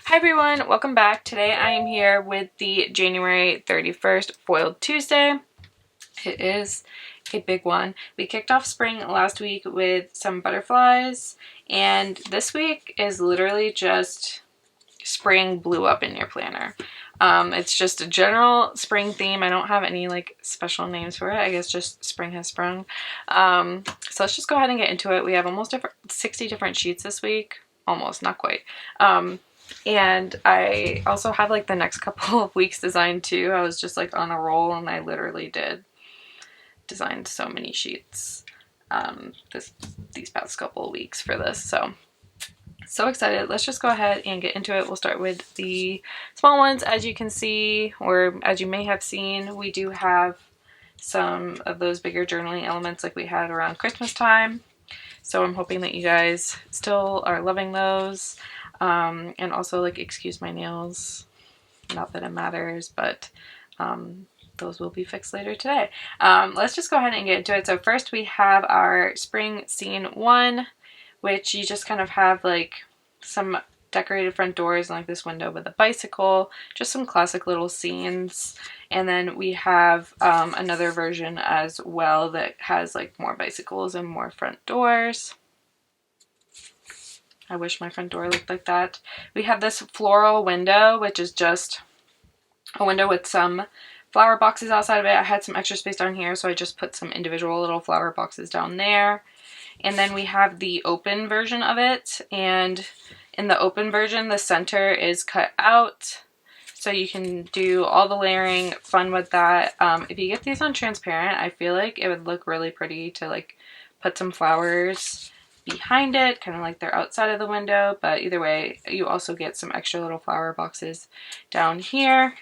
Hi everyone, welcome back. Today I am here with the January 31st Foiled Tuesday. It is a big one. We kicked off spring last week with some butterflies, and this week is literally just spring blew up in your planner. It's just a general spring theme. I don't have any like special names for it. I guess just spring has sprung. So let's just go ahead and get into it. We have almost 60 different sheets this week. Almost, not quite. And I also have like the next couple of weeks designed too. I was just like on a roll and I literally designed so many sheets these past couple of weeks for this. So excited. Let's just go ahead and get into it. We'll start with the small ones. As you can see, or as you may have seen, we do have some of those bigger journaling elements like we had around Christmas time. So I'm hoping that you guys still are loving those. And also, like, excuse my nails, not that it matters, but those will be fixed later today. Let's just go ahead and get into it. So first we have our spring scene 1, which you just kind of have like some decorated front doors and like this window with a bicycle, just some classic little scenes. And then we have another version as well that has like more bicycles and more front doors. I wish my front door looked like that. We have this floral window, which is just a window with some flower boxes outside of it. I had some extra space down here, so I just put some individual little flower boxes down there. And then we have the open version of it. And in the open version, the center is cut out. So you can do all the layering, fun with that. If you get these on transparent, I feel like it would look really pretty to like put some flowers behind it, kind of like they're outside of the window, but either way, you also get some extra little flower boxes down here.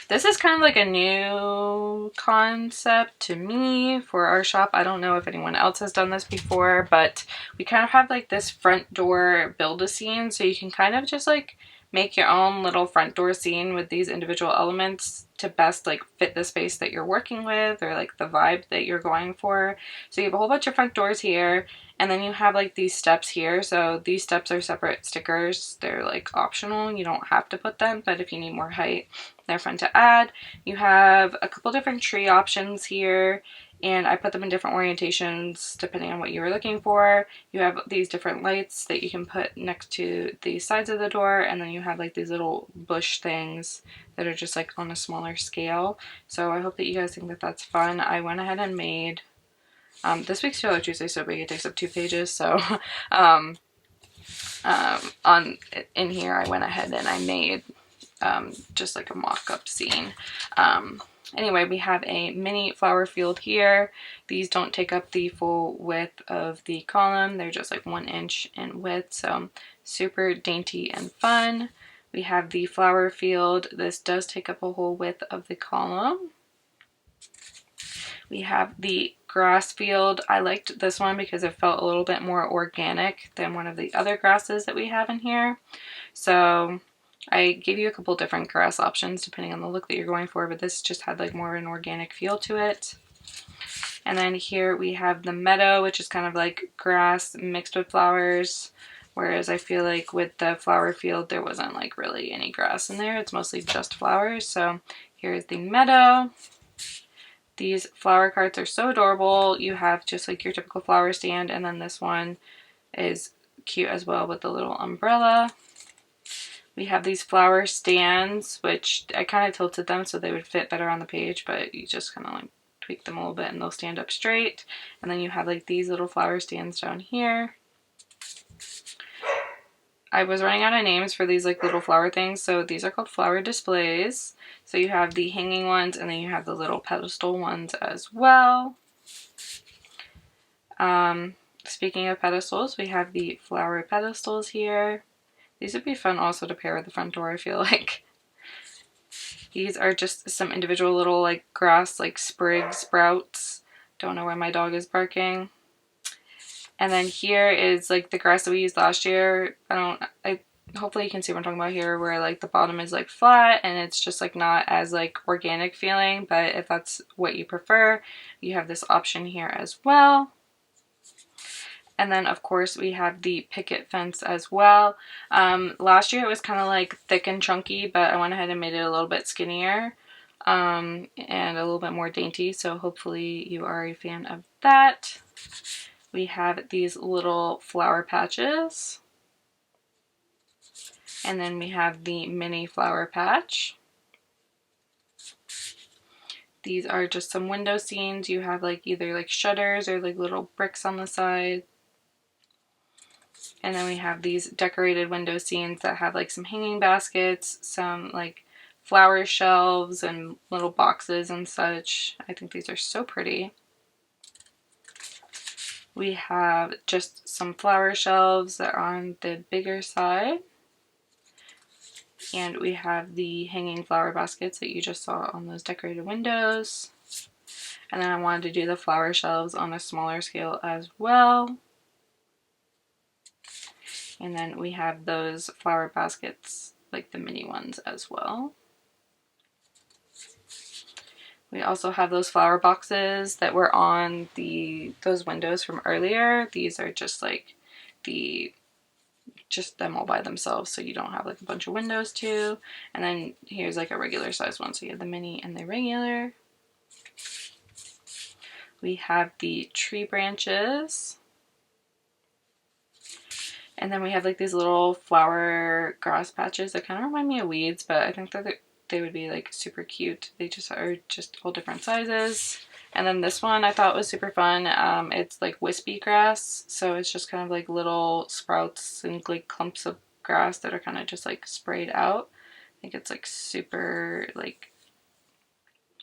This is kind of like a new concept to me for our shop. I don't know if anyone else has done this before, but we kind of have like this front door build-a-scene, so you can kind of just like make your own little front door scene with these individual elements to best like fit the space that you're working with or like the vibe that you're going for. So you have a whole bunch of front doors here, and then you have like these steps here. So these steps are separate stickers. They're like optional. You don't have to put them, but if you need more height, they're fun to add. You have a couple different tree options here, and I put them in different orientations depending on what you were looking for. You have these different lights that you can put next to the sides of the door, and then you have like these little bush things that are just like on a smaller scale. So I hope that you guys think that that's fun. I went ahead and made this week's Feel Like Tuesday is so big it takes up 2 pages, so in here I went ahead and I made just like a mock-up scene. Anyway, we have a mini flower field here. These don't take up the full width of the column. They're just like 1 inch in width, so super dainty and fun. We have the flower field. This does take up a whole width of the column. We have the grass field. I liked this one because it felt a little bit more organic than one of the other grasses that we have in here. So I gave you a couple different grass options depending on the look that you're going for, but this just had like more of an organic feel to it. And then here we have the meadow, which is kind of like grass mixed with flowers, whereas I feel like with the flower field there wasn't like really any grass in there. It's mostly just flowers. So here's the meadow. These flower carts are so adorable. You have just like your typical flower stand, and then this one is cute as well with the little umbrella. We have these flower stands, which I kind of tilted them so they would fit better on the page, but you just kind of like tweak them a little bit and they'll stand up straight. And then you have like these little flower stands down here. I was running out of names for these like little flower things, so these are called flower displays. So you have the hanging ones, and then you have the little pedestal ones as well. Speaking of pedestals, we have the flower pedestals here. These would be fun also to pair with the front door, I feel like. These are just some individual little like grass like sprig sprouts. Don't know why my dog is barking. And then here is like the grass that we used last year. Hopefully you can see what I'm talking about here, where like the bottom is like flat and it's just like not as like organic feeling, but if that's what you prefer, you have this option here as well. And then of course we have the picket fence as well. Last year it was kind of like thick and chunky, but I went ahead and made it a little bit skinnier and a little bit more dainty, so hopefully you are a fan of that. We have these little flower patches, and then we have the mini flower patch. These are just some window scenes. You have like either like shutters or like little bricks on the side. And then we have these decorated window scenes that have like some hanging baskets, some like flower shelves and little boxes and such. I think these are so pretty. We have just some flower shelves that are on the bigger side. And we have the hanging flower baskets that you just saw on those decorated windows. And then I wanted to do the flower shelves on a smaller scale as well. And then we have those flower baskets, like the mini ones as well. We also have those flower boxes that were on those windows from earlier. These are just like just them all by themselves, so you don't have like a bunch of windows too. And then here's like a regular size one, so you have the mini and the regular. We have the tree branches. And then we have like these little flower grass patches that kind of remind me of weeds, but I think that they would be like super cute. They just are just all different sizes. And then this one I thought was super fun. It's like wispy grass, so it's just kind of like little sprouts and like clumps of grass that are kind of just like sprayed out. I think it's like super like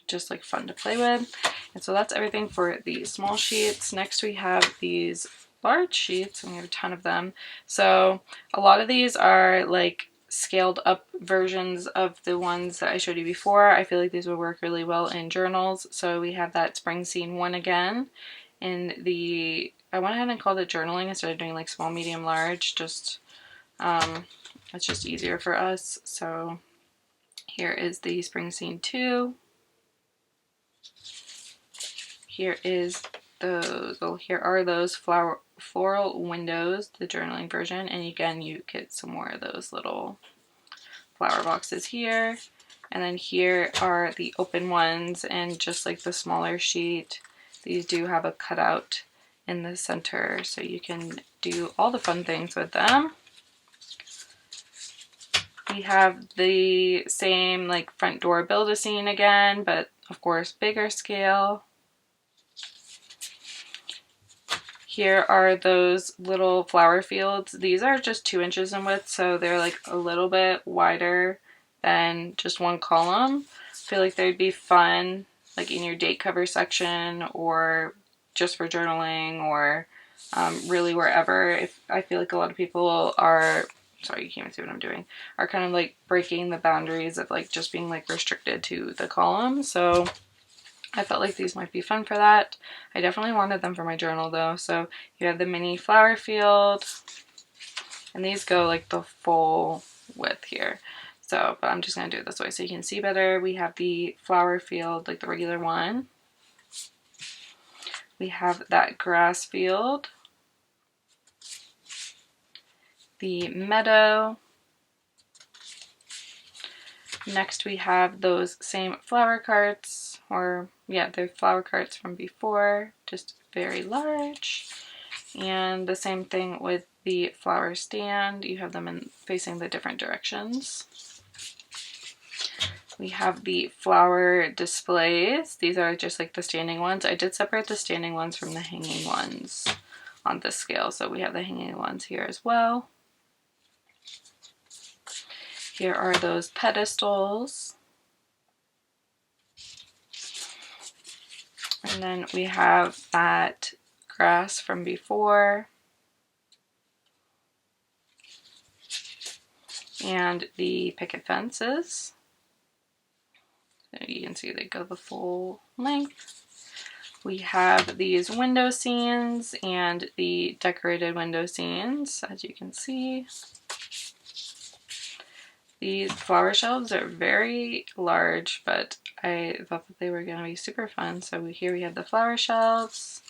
just like fun to play with. And so that's everything for the small sheets. Next we have these large sheets, and we have a ton of them. So a lot of these are like scaled up versions of the ones that I showed you before. I feel like these would work really well in journals. So we have that spring scene one again in the, I went ahead and called it journaling instead of doing like small, medium, large. Just it's just easier for us. So here is the spring scene 2. Here are those floral windows, the journaling version, and again you get some more of those little flower boxes here. And then here are the open ones, and just like the smaller sheet, these do have a cutout in the center, so you can do all the fun things with them. We have the same like front door build-a-scene again, but of course bigger scale. Here are those little flower fields. These are just 2 inches in width, so they're like a little bit wider than just one column. I feel like they'd be fun like in your date cover section, or just for journaling, or really wherever. If I feel like a lot of people are, sorry, you can't even see what I'm doing, are kind of like breaking the boundaries of like just being like restricted to the column. So I felt like these might be fun for that. I definitely wanted them for my journal though. So you have the mini flower field, and these go like the full width here. So, but I'm just gonna do it this way so you can see better. We have the flower field, like the regular one. We have that grass field, the meadow. Next we have those same flower carts, or yeah, they're flower carts from before, just very large. And the same thing with the flower stand. You have them facing the different directions. We have the flower displays. These are just like the standing ones. I did separate the standing ones from the hanging ones on this scale, so we have the hanging ones here as well. Here are those pedestals. And then we have that grass from before. And the picket fences. So you can see they go the full length. We have these window scenes and the decorated window scenes, as you can see. These flower shelves are very large, but I thought that they were going to be super fun. So here we have the flower shelves,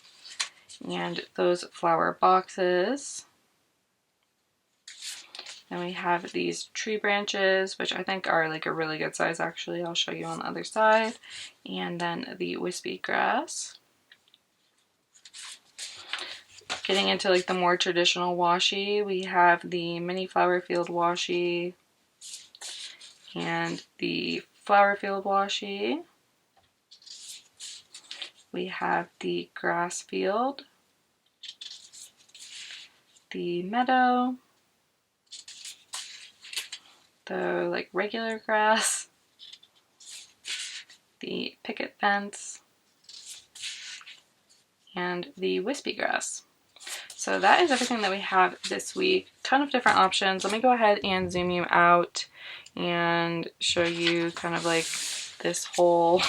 and those flower boxes. Then we have these tree branches, which I think are like a really good size actually. I'll show you on the other side. And then the wispy grass. Getting into like the more traditional washi, we have the mini flower field washi and the flower field washi. We have the grass field, the meadow, the like regular grass, the picket fence, and the wispy grass. So that is everything that we have this week. Ton of different options. Let me go ahead and zoom you out and show you kind of like this whole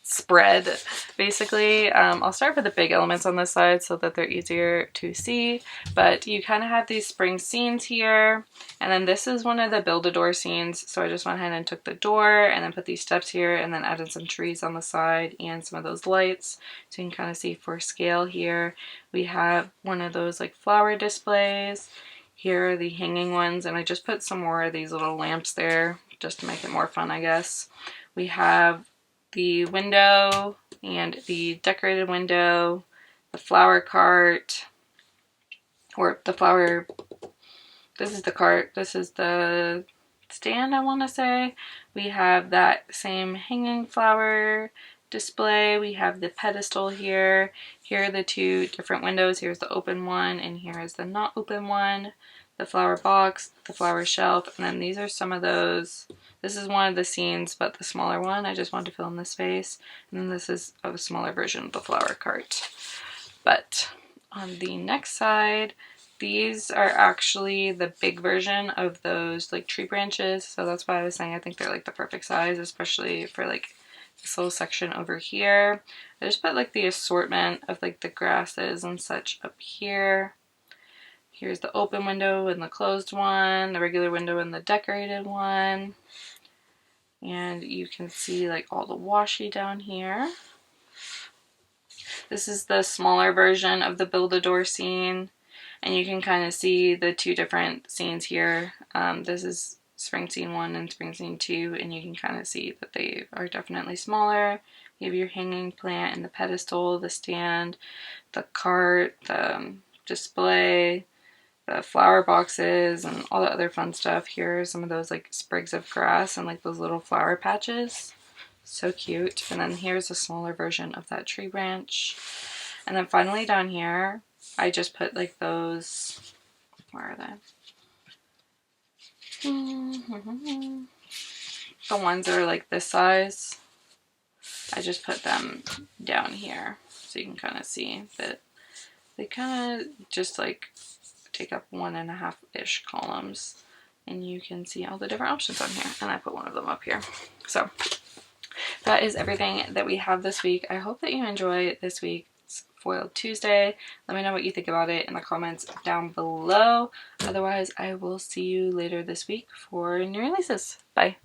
spread basically. I'll start with the big elements on this side so that they're easier to see, but you kind of have these spring scenes here, and then this is one of the build-a-door scenes, so I just went ahead and took the door and then put these steps here and then added some trees on the side and some of those lights so you can kind of see for scale. Here we have one of those like flower displays. Here are the hanging ones, and I just put some more of these little lamps there just to make it more fun, I guess. We have the window and the decorated window, the flower cart, or the flower, this is the cart, this is the stand, I want to say. We have that same hanging flower display. We have the pedestal here. Here are the two different windows. Here's the open one and here is the not open one. The flower box, the flower shelf, and then these are some of those. This is one of the scenes, but the smaller one. I just wanted to fill in the space. And then this is a smaller version of the flower cart. But on the next side, these are actually the big version of those like tree branches. So that's why I was saying I think they're like the perfect size, especially for like this little section over here. I just put like the assortment of like the grasses and such up here. Here's the open window and the closed one, the regular window and the decorated one. And you can see like all the washi down here. This is the smaller version of the build-a-door scene. And you can kind of see the two different scenes here. This is spring scene 1 and spring scene 2, and you can kind of see that they are definitely smaller. You have your hanging plant and the pedestal, the stand, the cart, the display, the flower boxes, and all the other fun stuff. Here are some of those like sprigs of grass and like those little flower patches. So cute. And then here's a smaller version of that tree branch. And then finally down here, I just put like those, where are they? The ones that are like this size. I just put them down here so you can kind of see that they kind of just like take up 1.5-ish columns, and you can see all the different options on here, and I put one of them up here. So that is everything that we have this week. I hope that you enjoy this week's Foiled Tuesday. Let me know what you think about it in the comments down below. Otherwise, I will see you later this week for new releases. Bye.